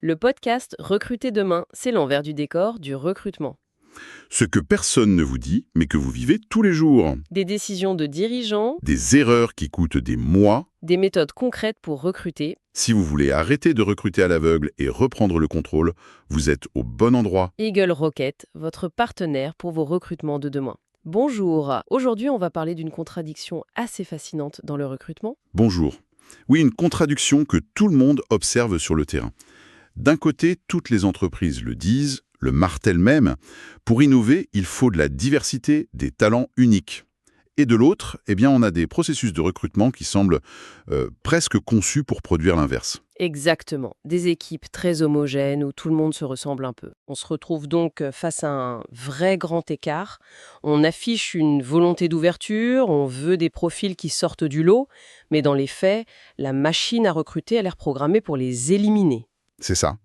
Le podcast Recruter demain, c'est l'envers du décor du recrutement. Ce que personne ne vous dit, mais que vous vivez tous les jours. Des décisions de dirigeants, Des erreurs qui coûtent des mois. des méthodes concrètes pour recruter. Si vous voulez arrêter de recruter à l'aveugle et reprendre le contrôle, vous êtes au bon endroit. Eagle Rocket, votre partenaire pour vos recrutements de demain. Bonjour, aujourd'hui on va parler d'une contradiction assez fascinante dans le recrutement. Bonjour. Oui, une contradiction que tout le monde observe sur le terrain. D'un côté, toutes les entreprises le disent, le martèlent même. Pour innover, il faut de la diversité, des talents uniques. Et de l'autre, on a des processus de recrutement qui semblent presque conçus pour produire l'inverse. Exactement, des équipes très homogènes où tout le monde se ressemble un peu. On se retrouve donc face à un vrai grand écart. On affiche une volonté d'ouverture, on veut des profils qui sortent du lot, mais dans les faits, la machine à recruter a l'air programmée pour les éliminer. C'est ça.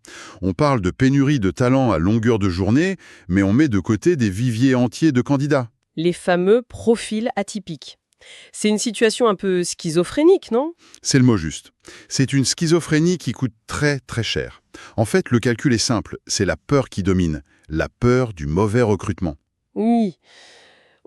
On parle de pénurie de talents à longueur de journée, mais on met de côté des viviers entiers de candidats. Les fameux profils atypiques. C'est une situation un peu schizophrénique, non? C'est le mot juste. C'est une schizophrénie qui coûte très très cher. En fait, le calcul est simple, c'est la peur qui domine, la peur du mauvais recrutement. Oui.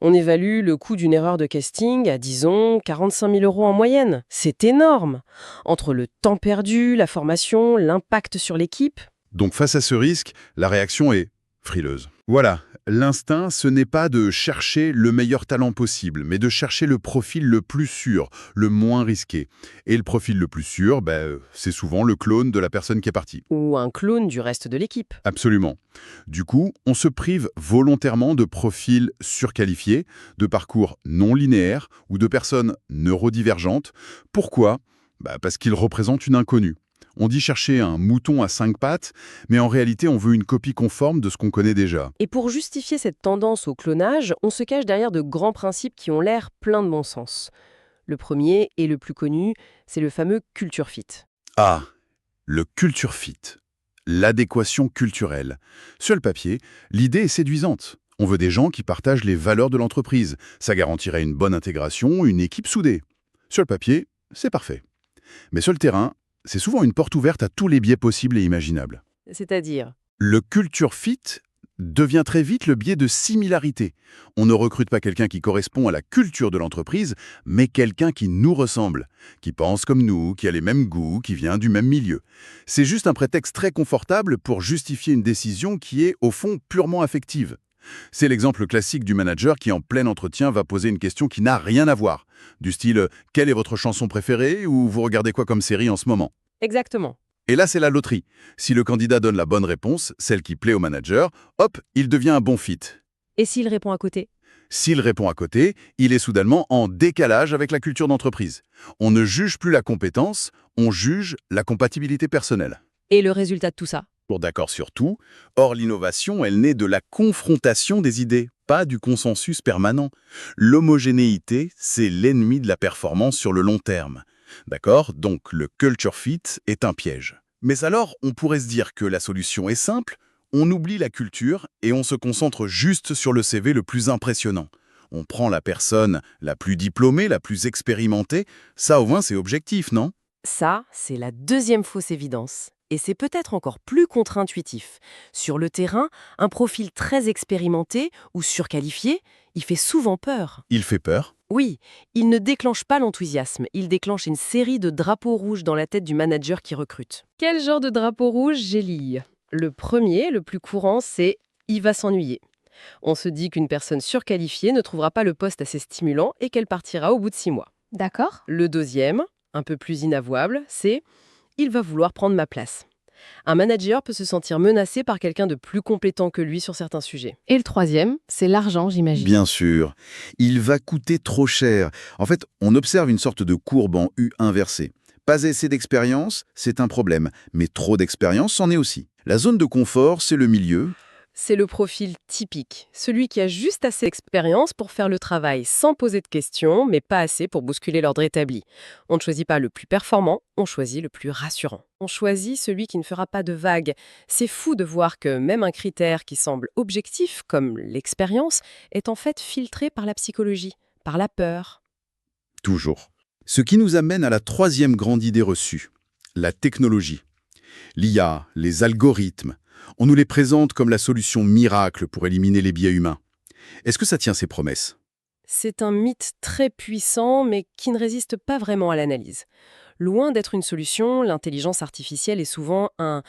On évalue le coût d'une erreur de casting à, disons, 45 000 € en moyenne. C'est énorme. Entre le temps perdu, la formation, l'impact sur l'équipe. Donc face à ce risque, la réaction est frileuse. Voilà, l'instinct, ce n'est pas de chercher le meilleur talent possible, mais de chercher le profil le plus sûr, le moins risqué. Et le profil le plus sûr, c'est souvent le clone de la personne qui est partie. Ou un clone du reste de l'équipe. Absolument. Du coup, on se prive volontairement de profils surqualifiés, de parcours non linéaires ou de personnes neurodivergentes. Pourquoi? Parce qu'ils représentent une inconnue. On dit chercher un mouton à 5 pattes, mais en réalité, on veut une copie conforme de ce qu'on connaît déjà. Et pour justifier cette tendance au clonage, on se cache derrière de grands principes qui ont l'air pleins de bon sens. Le premier et le plus connu, c'est le fameux culture fit. Ah, le culture fit, l'adéquation culturelle. Sur le papier, l'idée est séduisante. On veut des gens qui partagent les valeurs de l'entreprise. Ça garantirait une bonne intégration, une équipe soudée. Sur le papier, c'est parfait. Mais sur le terrain, c'est souvent une porte ouverte à tous les biais possibles et imaginables. C'est-à-dire, Le culture fit devient très vite le biais de similarité. On ne recrute pas quelqu'un qui correspond à la culture de l'entreprise, mais quelqu'un qui nous ressemble, qui pense comme nous, qui a les mêmes goûts, qui vient du même milieu. C'est juste un prétexte très confortable pour justifier une décision qui est, au fond, purement affective. C'est l'exemple classique du manager qui, en plein entretien, va poser une question qui n'a rien à voir. Du style « Quelle est votre chanson préférée ?» ou « Vous regardez quoi comme série en ce moment ?» exactement. Et là, c'est la loterie. Si le candidat donne la bonne réponse, celle qui plaît au manager, hop, il devient un bon fit. Et s'il répond à côté? S'il répond à côté, il est soudainement en décalage avec la culture d'entreprise. On ne juge plus la compétence, on juge la compatibilité personnelle. Et le résultat de tout ça? Pour d'accord sur tout, or l'innovation, elle naît de la confrontation des idées, pas du consensus permanent. L'homogénéité, c'est l'ennemi de la performance sur le long terme. D'accord? Donc le culture fit est un piège. Mais alors, on pourrait se dire que la solution est simple, on oublie la culture et on se concentre juste sur le CV le plus impressionnant. On prend la personne la plus diplômée, la plus expérimentée, ça au moins c'est objectif, non? Ça, c'est la deuxième fausse évidence. Et c'est peut-être encore plus contre-intuitif. Sur le terrain, un profil très expérimenté ou surqualifié, il fait souvent peur. Il fait peur. Oui, il ne déclenche pas l'enthousiasme, il déclenche une série de drapeaux rouges dans la tête du manager qui recrute. Quel genre de drapeau rouge j'élis? Le premier, le plus courant, c'est « il va s'ennuyer ». On se dit qu'une personne surqualifiée ne trouvera pas le poste assez stimulant et qu'elle partira au bout de 6 mois. D'accord. Le deuxième, un peu plus inavouable, c'est « il va vouloir prendre ma place ». Un manager peut se sentir menacé par quelqu'un de plus compétent que lui sur certains sujets. Et le troisième, c'est l'argent, j'imagine. Bien sûr. Il va coûter trop cher. En fait, on observe une sorte de courbe en U inversée. Pas assez d'expérience, c'est un problème, mais trop d'expérience, c'en est aussi. La zone de confort, c'est le milieu. C'est le profil typique, celui qui a juste assez d'expérience pour faire le travail sans poser de questions, mais pas assez pour bousculer l'ordre établi. On ne choisit pas le plus performant, on choisit le plus rassurant. On choisit celui qui ne fera pas de vagues. C'est fou de voir que même un critère qui semble objectif, comme l'expérience, est en fait filtré par la psychologie, par la peur. Toujours. Ce qui nous amène à la troisième grande idée reçue, la technologie. L'IA, les algorithmes, on nous les présente comme la solution miracle pour éliminer les biais humains. Est-ce que ça tient ses promesses? C'est un mythe très puissant, mais qui ne résiste pas vraiment à l'analyse. Loin d'être une solution, l'intelligence artificielle est souvent un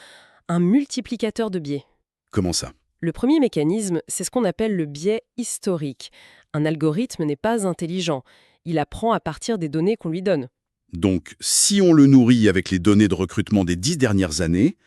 multiplicateur de biais. Comment ça? Le premier mécanisme, c'est ce qu'on appelle le biais historique. Un algorithme n'est pas intelligent. Il apprend à partir des données qu'on lui donne. Donc, si on le nourrit avec les données de recrutement des 10 dernières années,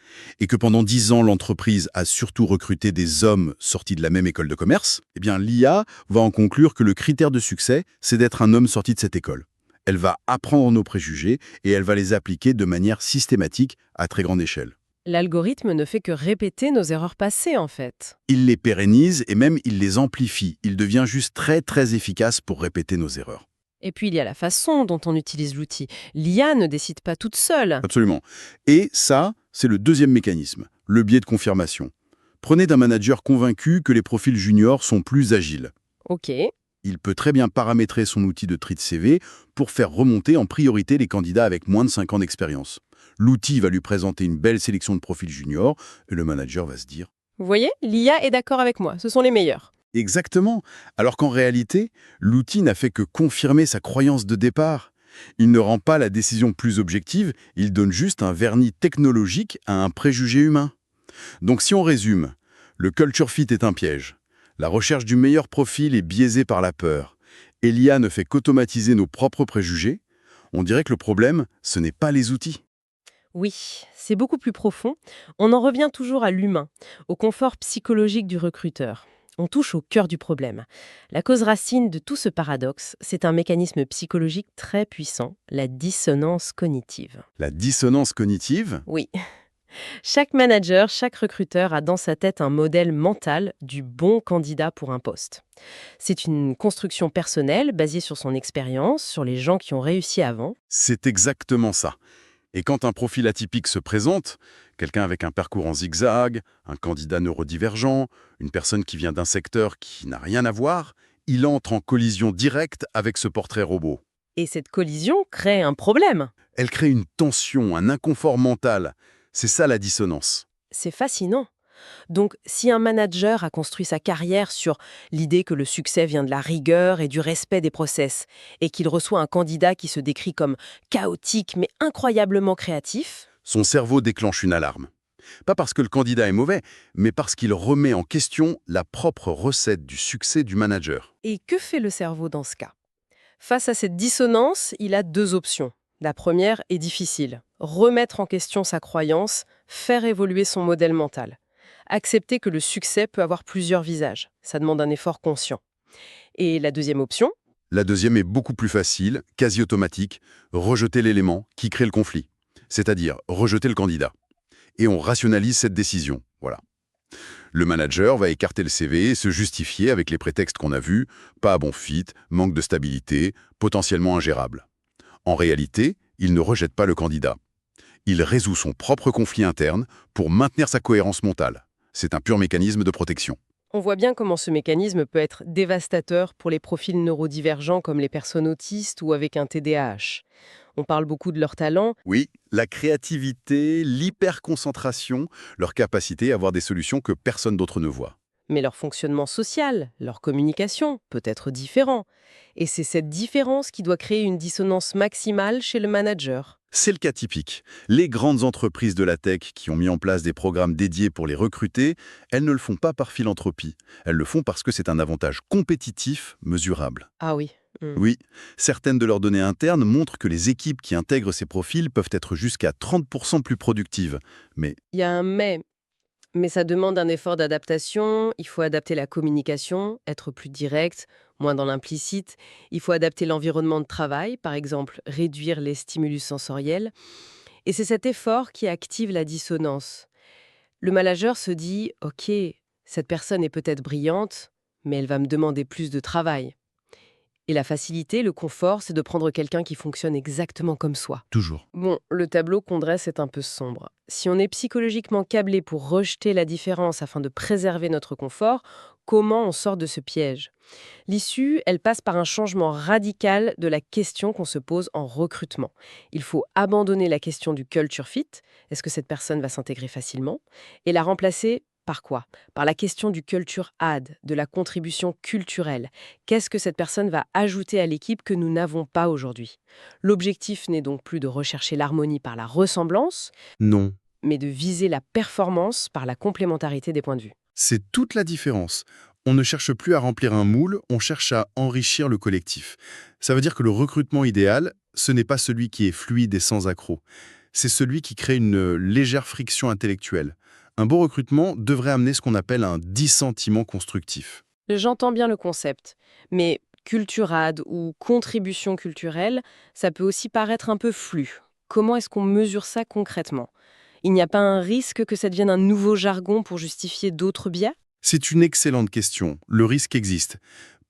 et que pendant 10 ans, l'entreprise a surtout recruté des hommes sortis de la même école de commerce, eh bien l'IA va en conclure que le critère de succès, c'est d'être un homme sorti de cette école. Elle va apprendre nos préjugés et elle va les appliquer de manière systématique à très grande échelle. L'algorithme ne fait que répéter nos erreurs passées, en fait. Il les pérennise et même il les amplifie. Il devient juste très très efficace pour répéter nos erreurs. Et puis il y a la façon dont on utilise l'outil. L'IA ne décide pas toute seule. Absolument. Et ça, c'est le deuxième mécanisme, le biais de confirmation. Prenez d'un manager convaincu que les profils juniors sont plus agiles. Ok. Il peut très bien paramétrer son outil de tri de CV pour faire remonter en priorité les candidats avec moins de 5 ans d'expérience. L'outil va lui présenter une belle sélection de profils juniors et le manager va se dire Vous voyez, l'IA est d'accord avec moi, ce sont les meilleurs. exactement, alors qu'en réalité, l'outil n'a fait que confirmer sa croyance de départ. Il ne rend pas la décision plus objective, il donne juste un vernis technologique à un préjugé humain. Donc si on résume, le culture fit est un piège. La recherche du meilleur profil est biaisée par la peur. Et l'IA ne fait qu'automatiser nos propres préjugés. On dirait que le problème, ce n'est pas les outils. Oui, c'est beaucoup plus profond. On en revient toujours à l'humain, au confort psychologique du recruteur. On touche au cœur du problème. La cause racine de tout ce paradoxe, c'est un mécanisme psychologique très puissant, la dissonance cognitive. La dissonance cognitive, Oui. Chaque manager, chaque recruteur a dans sa tête un modèle mental du bon candidat pour un poste. C'est une construction personnelle basée sur son expérience, sur les gens qui ont réussi avant. c'est exactement ça. Et quand un profil atypique se présente, quelqu'un avec un parcours en zigzag, un candidat neurodivergent, une personne qui vient d'un secteur qui n'a rien à voir, il entre en collision directe avec ce portrait robot. Et cette collision crée un problème. Elle crée une tension, un inconfort mental. C'est ça la dissonance. C'est fascinant. Donc, si un manager a construit sa carrière sur l'idée que le succès vient de la rigueur et du respect des process, et qu'il reçoit un candidat qui se décrit comme chaotique mais incroyablement créatif, Son cerveau déclenche une alarme. Pas parce que le candidat est mauvais, mais parce qu'il remet en question la propre recette du succès du manager. et que fait le cerveau dans ce cas? Face à cette dissonance, il a deux options. La première est difficile. Remettre en question sa croyance, faire évoluer son modèle mental. Accepter que le succès peut avoir plusieurs visages. Ça demande un effort conscient. Et la deuxième option, La deuxième est beaucoup plus facile, quasi automatique, rejeter l'élément qui crée le conflit, c'est-à-dire rejeter le candidat. Et on rationalise cette décision. Voilà. Le manager va écarter le CV et se justifier avec les prétextes qu'on a vus, pas bon fit, manque de stabilité, potentiellement ingérable. En réalité, il ne rejette pas le candidat. Il résout son propre conflit interne pour maintenir sa cohérence mentale. C'est un pur mécanisme de protection. on voit bien comment ce mécanisme peut être dévastateur pour les profils neurodivergents comme les personnes autistes ou avec un TDAH. On parle beaucoup de leurs talents, Oui, la créativité, l'hyperconcentration, leur capacité à avoir des solutions que personne d'autre ne voit. mais leur fonctionnement social, leur communication peut être différent. Et c'est cette différence qui doit créer une dissonance maximale chez le manager. C'est le cas typique. Les grandes entreprises de la tech qui ont mis en place des programmes dédiés pour les recruter, elles ne le font pas par philanthropie. Elles le font parce que c'est un avantage compétitif mesurable. Ah oui. Oui, certaines de leurs données internes montrent que les équipes qui intègrent ces profils peuvent être jusqu'à 30% plus productives. Mais Il y a un mais ça demande un effort d'adaptation, il faut adapter la communication, être plus direct, moins dans l'implicite, il faut adapter l'environnement de travail, par exemple réduire les stimulus sensoriels, et c'est cet effort qui active la dissonance. Le manager se dit « Ok, cette personne est peut-être brillante, mais elle va me demander plus de travail ». Et la facilité, le confort, c'est de prendre quelqu'un qui fonctionne exactement comme soi. Toujours. Bon, le tableau qu'on dresse est un peu sombre. Si on est psychologiquement câblé pour rejeter la différence afin de préserver notre confort, comment on sort de ce piège? L'issue, elle passe par un changement radical de la question qu'on se pose en recrutement. Il faut abandonner la question du culture fit, est-ce que cette personne va s'intégrer facilement, et la remplacer par quoi? Par la question du culture add, de la contribution culturelle. Qu'est-ce que cette personne va ajouter à l'équipe que nous n'avons pas aujourd'hui? L'objectif n'est donc plus de rechercher l'harmonie par la ressemblance, Non. mais de viser la performance par la complémentarité des points de vue. C'est toute la différence. On ne cherche plus à remplir un moule, on cherche à enrichir le collectif. Ça veut dire que le recrutement idéal, ce n'est pas celui qui est fluide et sans accroc. C'est celui qui crée une légère friction intellectuelle. Un bon recrutement devrait amener ce qu'on appelle un dissentiment constructif. J'entends bien le concept, mais culturade ou contribution culturelle, ça peut aussi paraître un peu flou. Comment est-ce qu'on mesure ça concrètement? Il n'y a pas un risque que ça devienne un nouveau jargon pour justifier d'autres biais? C'est une excellente question. Le risque existe.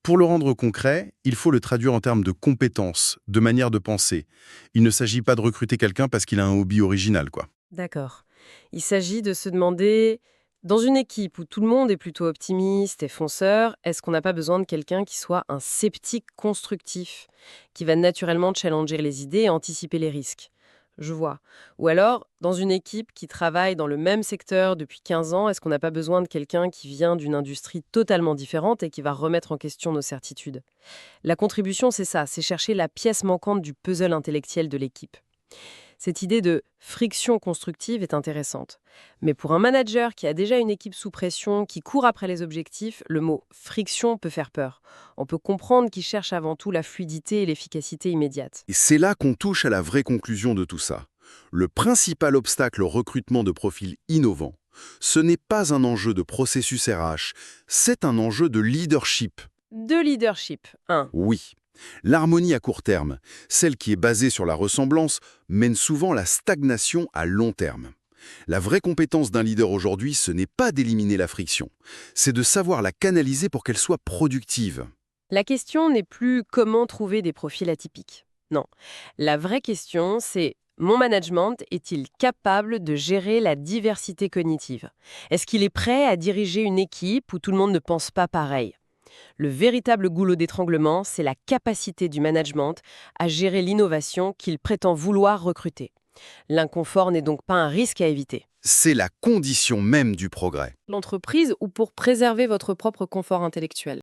Pour le rendre concret, il faut le traduire en termes de compétences, de manière de penser. Il ne s'agit pas de recruter quelqu'un parce qu'il a un hobby original, quoi. D'accord. Il s'agit de se demander, dans une équipe où tout le monde est plutôt optimiste et fonceur, est-ce qu'on n'a pas besoin de quelqu'un qui soit un sceptique constructif, qui va naturellement challenger les idées et anticiper les risques? Je vois. Ou alors, dans une équipe qui travaille dans le même secteur depuis 15 ans, est-ce qu'on n'a pas besoin de quelqu'un qui vient d'une industrie totalement différente et qui va remettre en question nos certitudes? La contribution, c'est ça, c'est chercher la pièce manquante du puzzle intellectuel de l'équipe. Cette idée de friction constructive est intéressante. Mais pour un manager qui a déjà une équipe sous pression, qui court après les objectifs, le mot friction peut faire peur. On peut comprendre qu'il cherche avant tout la fluidité et l'efficacité immédiate. Et c'est là qu'on touche à la vraie conclusion de tout ça. Le principal obstacle au recrutement de profils innovants, ce n'est pas un enjeu de processus RH, c'est un enjeu de leadership. De leadership, 1. Oui. L'harmonie à court terme, celle qui est basée sur la ressemblance, mène souvent la stagnation à long terme. La vraie compétence d'un leader aujourd'hui, ce n'est pas d'éliminer la friction, c'est de savoir la canaliser pour qu'elle soit productive. La question n'est plus comment trouver des profils atypiques. Non. La vraie question, c'est mon management est-il capable de gérer la diversité cognitive? Est-ce qu'il est prêt à diriger une équipe où tout le monde ne pense pas pareil? Le véritable goulot d'étranglement, c'est la capacité du management à gérer l'innovation qu'il prétend vouloir recruter. L'inconfort n'est donc pas un risque à éviter. C'est la condition même du progrès. L'entreprise ou pour préserver votre propre confort intellectuel.